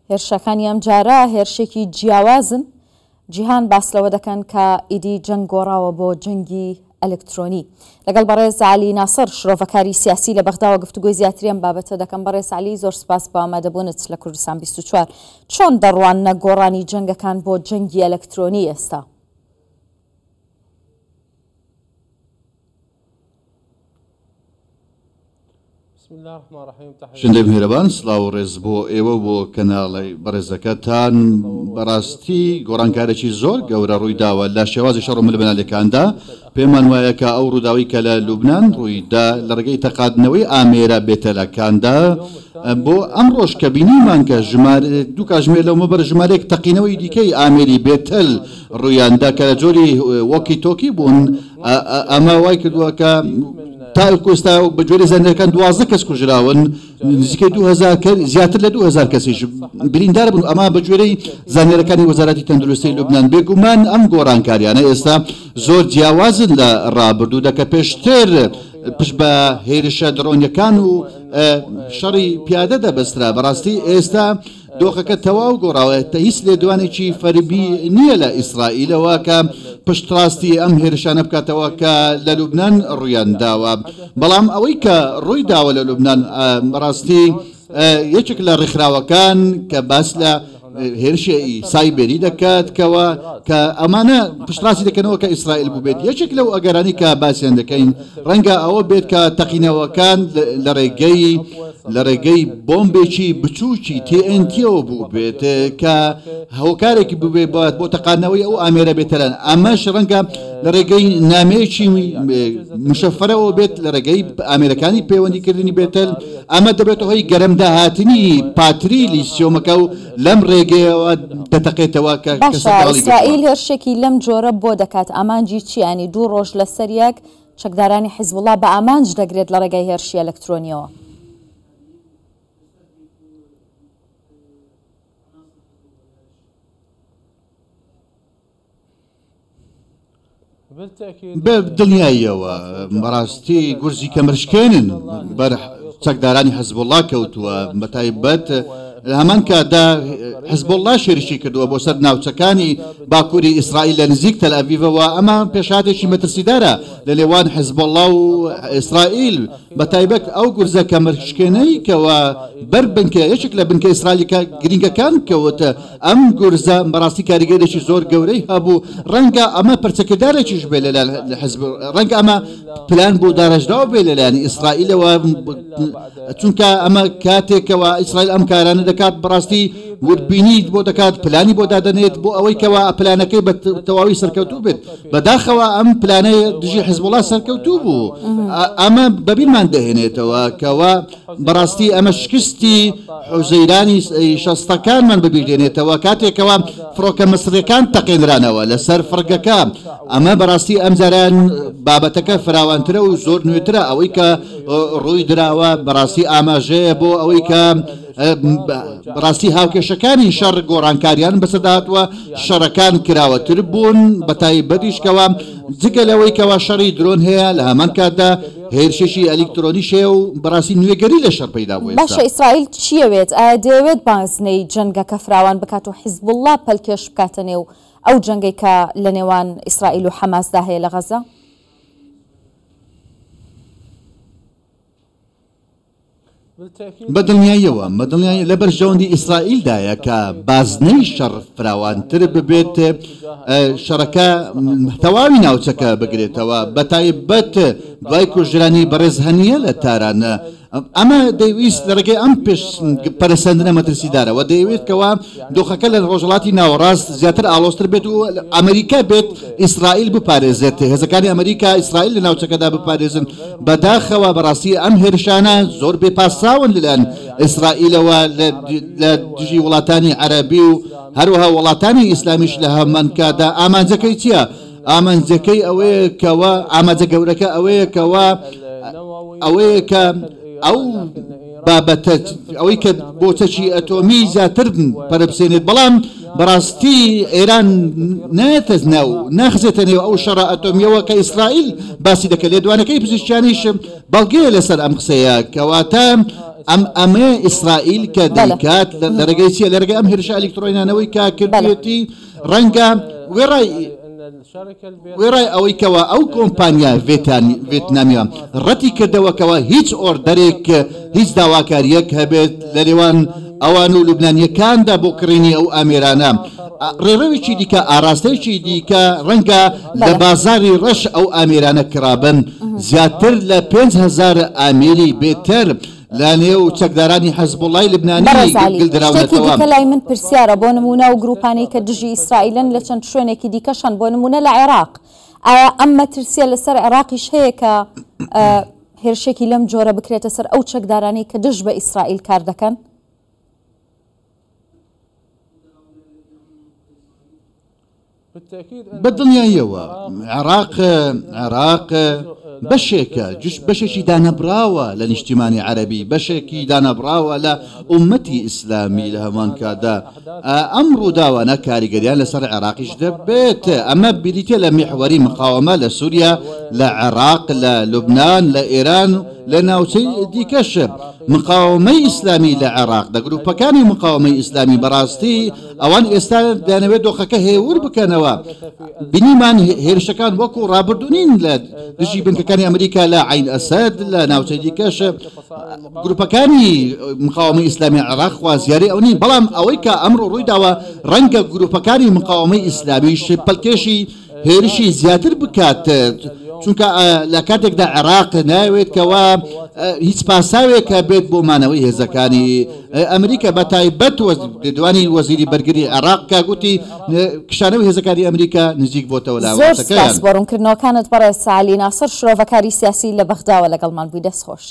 هێرشەکانی ئەم جارە هێرشێکی جیاوازن. جیهان باس لەوە دەکەن کە ئیدی جەنگ گۆڕاوە بۆ جەنگی ئەلکترۆنی. لەگەڵ بەڕێز عەلی ناسر شرۆڤەکاری سیاسی لە بەغداوە گفتوگۆی زیاتری ئەم بابەتە دەکەم. بەڕێز عەلی زۆر سپاس بە ئامادەبوونت لە کوردستان 24. چۆن دەڕوانە گۆڕانی جەنگەکان بۆ جەنگی ئەلکترۆنی ئێستا؟ شندەی میهرەبان، سڵاو و ڕێز بۆ ئێوە بۆ کەناڵی بەڕێزەکەتان. بەڕاستی گۆڕانکارێکی زۆر گەورە ڕووی داوە لە شێوازی شەڕ و ملبەنالەکاندا. پێمان وایە کە ئەو ڕووداوی کە لە لوبنان ڕوویدا لە ڕێگەی تەقاندنەوەی ئامێرە بێتەلەکاندا بۆ ئەم ڕۆژ کە بینیمان کە دوو کاژمێر لەو مەبەر ژمارەیەک تەقینەوەی دیکەی ئامێری بێتەل ڕوویاندا کە لە جۆری وەکی تۆکی بوون. ئەمە وای کردووە کە تا ئێستا بە جۆری زانیاریەکان 12 کەس کوژراون، نزیکەی 2000 زیاتر لە 2000 کەسیش بریندار بوون. ئەمە بە جۆرەی زانیاریەکانی وەزارەتی تەندروستی لوبنان. بێگومان ئەم گۆڕانکاریانە ئێستا زۆر جیاوازن لە ڕابردوو دەکە پێشتر پشت بە هێرشە درۆنیەکان و شەڕی پیادە دەبەسترا. بەڕاستی ئێستا دۆخەکە تەواو گۆڕاوە. هیچ لێدوانێکی فەربی نییە لە ئیسرائیلەوە کە پشتڕاستی ئەم هێرشانە بکاتەوە کە لە لوبنان ڕوویان داوە. بەڵام ئەوەی کە ڕووی داوە لە لوبنان بەڕاستی یەکێک لە ڕێکخراوەکان کە باس لە هێرشی سایبەری دەکات کەوە کە ئەمانە پشتڕاستی دەکەنەوە کە ئیسرائیل بوو بێت. یەکێک لەو ئەگەرانی کە باسییان دەکەین ڕەنگە ئەوە بێت کە تەقینەوەکان لە ڕێگەی بۆمبێکی بچووکی TNT-ەوە بوو بێت کە هەوکارێکی ببێت بۆ تەقاندنەوەی ئەو ئامێرە بێتەران. ئەمەش ڕەنگە لە ڕێگەی نامەیەکی مشەفەرەوە بێت لە ڕێگەی ئامێرەکانی پەیوەندیکردنی بێتەل. ئەمە دەبێت هۆی گەرەمداهاتنی پاتری لیسیۆمەکە و لەم ڕێگەیەوە دەتەقێتەوە کە ئیسرائیل هێرشێکی لەم جۆرە بۆ دەکات. ئامانجی چیانی 2 ڕۆژ لەسەر یەک چەکدارانی حیزبوڵڵا بە ئامانج دەگرێت لە ڕێگەی هێرشی ئەلکترۆنیەوە. دڵنیاییەوە بەڕاستی گورزی کەمرشکێنن بەر چەکدارانی حیزبوڵڵا کەوتووە. بەتایبەت هەمان کاتدا حیزبوڵڵا شێریشی کردووە بۆ سەر ناوچەکانی باکووری ئیسرائیل لە نزیک تەل ئەڤیڤەوە. ئەمە پێشهاتێکی مەترسیدارە لە لێوان حیزبوڵڵا و ئیسرائیل. بەتایبەت ئەو گورزە کەمرشکێنەی کەوە بەر بنکە یەکێک لە بنکە ئیسرائیلی گرنگەکان کەوتە ئەم گورزە بەڕاستی کاریگەرێکی زۆر گەورەی هەبوو. ڕەنگە ئەمە پەرچەکەدارێکیش بێ لە حیزب، ڕەنگە ئەمە پلان بۆ داڕژراوە بێ لەلایەنی ئیسرائیلەوە، چونکە ئەمە کاتێکەوە ئیسرائیل ئەم کارانە دەکات بەڕاستی وردبینی بۆ دەکات، پلانی بۆ دادەنێت بۆ ئەوەی کەوا پلانەکەی بە تەواوی سەرکەوتوو بێت. بەداخەوە ئەم پلانەی دژی حیزبوڵڵا سەرکەوتوو بوو. ئەمە بەبیرمان دەهێنێتەوە کەوا بەڕاستی ئەمە شکستی حوزەیرانی شەستەکانمان ببیردێنێتەوە کاتێکەوە فڕۆکە مەسریەکان تەقێنرانەوە لەسەر فڕگەکە. ئەمە بەڕاستی ئەم جاران بابەتەکە فراوانترە و زۆر نوێترە. ئەوەی کە ڕووی دراوە بەڕاستی ئاماژەیە بۆ ئەوەی کە بەڕاستی هاوکێشەکانی شەڕ گۆڕانکاریان بەسەداتوە شەڕەکان کراوەتر بوون. بەتایبەتیشکەوە جگە لەوەی کەوا شەڕی درۆن هەیە لە هەمان کاتدا هێرشێکی ئەلکترۆنی شێ و بەڕاستی نوێگەری لە شەڕ پەیدا بووە. باشە ئیسرائیل چیەوێت؟ ئایا دەیەوێت بازنەی جەنگەکە فراوان بکات و حیزبوڵڵا پەلکێش بکاتە نێو ئەو جەنگەی کە لە نێوان ئیسرائیل و حەماسدا هەیە لە غەزە؟ بەدڵنیاییەوە لە بەرژەوەندی ئیسرائیلدایە کە بازنەی شەڕ فراوانتر ببێت، شەڕەکە تەواوی ناوچەکە بگرێتەوە. بەتایبەت دوای کوژرانی بەڕێز هەنیە لە تارانە ئەمە دەیویست لە ڕێگەی ئەم پێش پەرسەندنە مەترسیدارەوە دەیەوێت کەوا دۆخەکە لە ڕۆژهەڵاتی ناوەڕاست زیاتر ئالۆستر بێت و ئەمریکا بێت ئیسرائیل بپارێزێت، هێزەکانی ئەمریکا ئیسرائیل لە ناوچەکەدا بپارێزن. بەداخەوە بەڕاستی ئەم هێرشانە زۆر بێپاساون لەلایەن ئیسرائیلەوە لە دژی وڵاتانی عەرەبی و هەروەها وڵاتانی ئیسلامیش لە هەمان کاتدا. ئامانجەکەی چییە؟ ئامانجەکەی ئەوەیە کەوە ئامانجە گەورەکە ئەوەیە کەوە ئەوەیە کە ئەو بابەتە ئەوەی کە بۆچەکی ئەتۆمی زیاتر پەرەبسێنێت. بەڵام بەڕاستی ئێران نایەتە ناو ناخزێتە نێو ئەو شەڕە ئەتۆمیەوە کە ئیسرائیل باسی دەکە. لێدوانەکەی پزیشکیانیش بەڵگەیە لەسەر ئەم قسەیە کەواتە ئەمە ئیسرائیل کە دەیکات لە ڕێگەی چیە لە ڕێگەی ئەم هێرشە ئەلکترۆنیانەوەی کا کردوێتی ڕەنگە وێڕای ئەوەی کەەوە ئەو کۆمپانیا ڤێتنامیە ڕەتی کردەوەکەوە هیچ ئۆردەرێک هیچ داواکاریەک هەبێت لە لێوان ئەوان و لوبنانیەکاندا بۆ کڕینی ئەو ئامێرانە ڕێڕەوێکی دیکە ئاراستەیەکی دیکە ڕەنگە لە بازاری ڕەش ئەو ئامێرانە کرابن زیاتر لە 5,000 ئامێری بێتر لە نێو چەکدارانی حەزبوڵای لبنانی گلدراونەتەوە. دیکە لای من پرسیارە بۆ نمونە و گروپانەی کە دژی ئیسرائیلن لە چەند شوێنێکی دیکەشان بۆ نمونە لە عێراق ئایا ئەم مەترسیە لەسەر عێراقیش هەیە کە هێرشێکی لەم جۆرە بکرێتە سەر ئەو چەکدارانی کە دژ بە ئیسرائیل کار دەکەن؟ بەدڵنیاییەوە عێراق بەشێکە بەشێکی دانەبراوە لە نیشتیمانی عەرەبی بەشێکی دانەبراوە لە ئومەتی ئیسلامی لە هەمان کادا ئەم ڕووداوانە کاریگەریان لەسەر عێراقیش دەبێت ئەمە بریتە لە میحوەری مقاومە لە سووریا لە عێراق لە لوبنان لە ئێران لە ناوچەی دیکەش مقاومەی ئیسلامی لە عێراق دە گروپەکانی مقاومەی ئیسلامی بەڕاستی ئەوان ئێستا دەیانەوێت دۆخەکە هێور بکەنەوە بینیمان هێرشەکان وەکو ڕابردوونین لە دژی بنکەکانی ئەمریکا لە عین ئەسەد لە ناوچەی دیکەش گروپەکانی مقاومەی ئیسلامی عێراق خوازیاری ئەو نین بەڵام ئەوەی کە ئەمڕۆ ڕوویداوە ڕەنگە گروپەکانی مقاومەی ئیسلامیش پەلکێشی هێرشی زیاتر بکات چونکە لە کاتێکدا عێراق ناوێت کەوا هیچ پاساوێکە بێت بۆ مانەوەی هێزەکانی ئەمریکا بە تایبەت دوانی وەزیری بەرگری عێراق کە گوتی کشانەوەی هێزەکانی ئەمریکا نزیک بۆتەوە لاوەتەکەیان. زۆر سپاس بۆ ڕوونکردنەوەکانت بەڕێز سالی ناسر شرۆڤەکاری سیاسی لە بەغداوە لەگەڵمان بووی دەستخۆش.